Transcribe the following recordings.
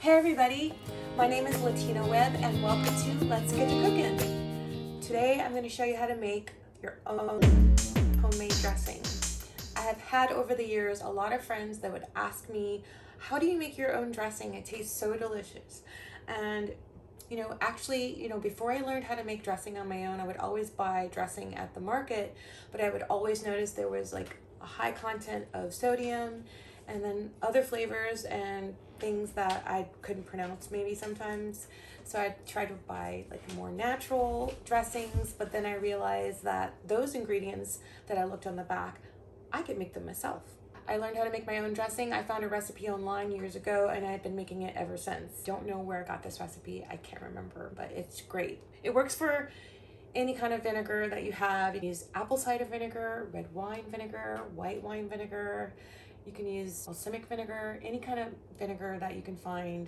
Hey everybody, my name is Latina Webb and welcome to Let's Get to Cookin'. Today I'm going to show you how to make your own homemade dressing. I have had over the years a lot of friends that would ask me, how do you make your own dressing? It tastes so delicious. And actually, before I learned how to make dressing on my own, I would always buy dressing at the market, but I would always notice there was like a high content of sodium and then other flavors and things that I couldn't pronounce maybe sometimes. So I tried to buy like more natural dressings, but then I realized that those ingredients that I looked on the back, I could make them myself. I learned how to make my own dressing. I found a recipe online years ago and I've been making it ever since. Don't know where I got this recipe. I can't remember, but it's great. It works for any kind of vinegar that you have. You can use apple cider vinegar, red wine vinegar, white wine vinegar. You can use balsamic vinegar, any kind of vinegar that you can find,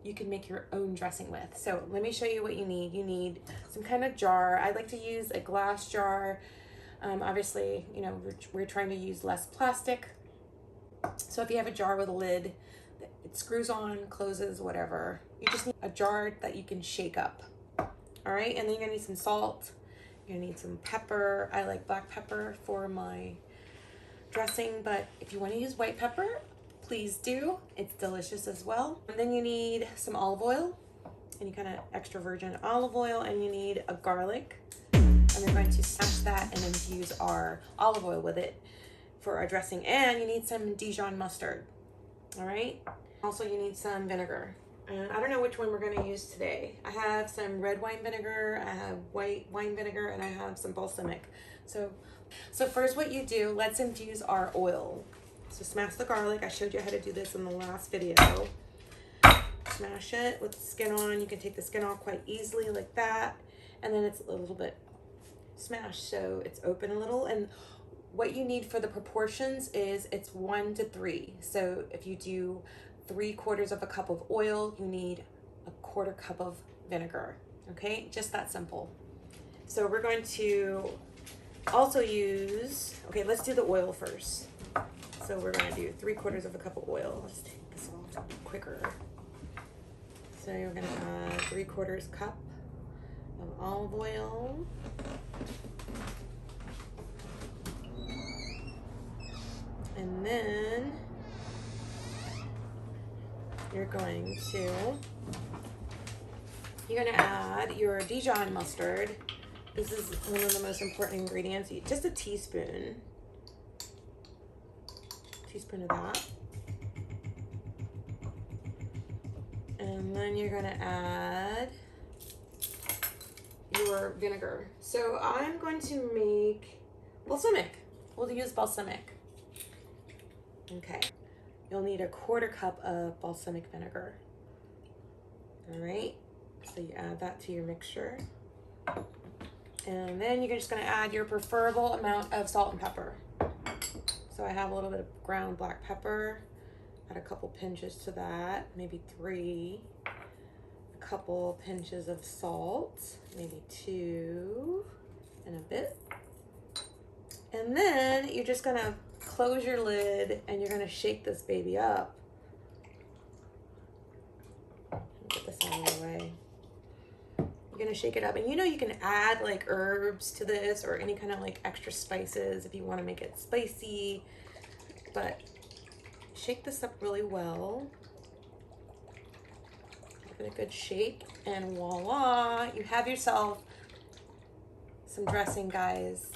you can make your own dressing with. So let me show you what you need. You need some kind of jar. I like to use a glass jar. Obviously, we're trying to use less plastic. So if you have a jar with a lid, it screws on, closes, whatever. You just need a jar that you can shake up. All right, and then you're gonna need some salt. You're gonna need some pepper. I like black pepper for my dressing, but if you want to use white pepper, please do. It's delicious as well. And then you need some olive oil, any kind of extra virgin olive oil, and you need a garlic. And we're going to smash that and infuse our olive oil with it for our dressing. And you need some Dijon mustard. All right. Also, you need some vinegar. And I don't know which one we're going to use today. I have some red wine vinegar, I have white wine vinegar, and I have some balsamic. So first what you do, let's infuse our oil. So smash the garlic. I showed you how to do this in the last video. Smash it with the skin on. You can take the skin off quite easily like that. And then it's a little bit smashed so it's open a little. And what you need for the proportions is it's 1 to 3. So if you do 3/4 of a cup of oil, you need a 1/4 cup of vinegar. Okay, just that simple. So we're going to also use, okay, let's do the oil first. So we're going to do 3/4 of a cup of oil. Let's take this off quicker. So you're going to add 3/4 cup of olive oil. And then you're going to add your Dijon mustard. This is one of the most important ingredients. Just a teaspoon of that. And then you're gonna add your vinegar. So I'm going to make balsamic. We'll use balsamic. Okay. You'll need a 1/4 cup of balsamic vinegar. All right. So you add that to your mixture. And then you're just going to add your preferable amount of salt and pepper. So I have a little bit of ground black pepper. Add a couple pinches to that, maybe 3. A couple pinches of salt, maybe 2 and a bit. And then you're just going to close your lid and you're going to shake this baby up. Get this out of the way. You're gonna shake it up, and you can add like herbs to this or any kind of like extra spices if you want to make it spicy, but shake this up really well. Give it a good shake, and voila, you have yourself some dressing, guys.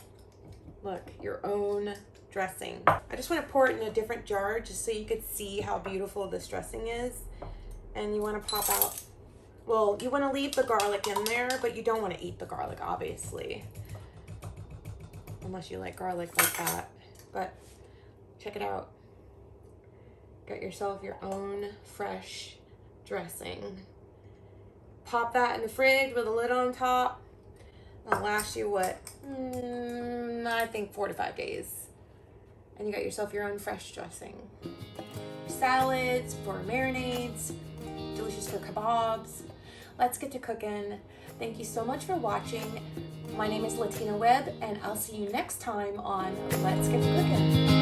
Look, your own dressing. I just want to pour it in a different jar just so you could see how beautiful this dressing is. And you want to pop out, well, you want to leave the garlic in there, but you don't want to eat the garlic, obviously, unless you like garlic like that. But check it out. Get yourself your own fresh dressing. Pop that in the fridge with a lid on top. It'll last you, what, I think 4 to 5 days. And you got yourself your own fresh dressing. Salads, for marinades, delicious for kebabs. Let's get to cooking. Thank you so much for watching. My name is Latina Webb, and I'll see you next time on Let's Get to Cookin'.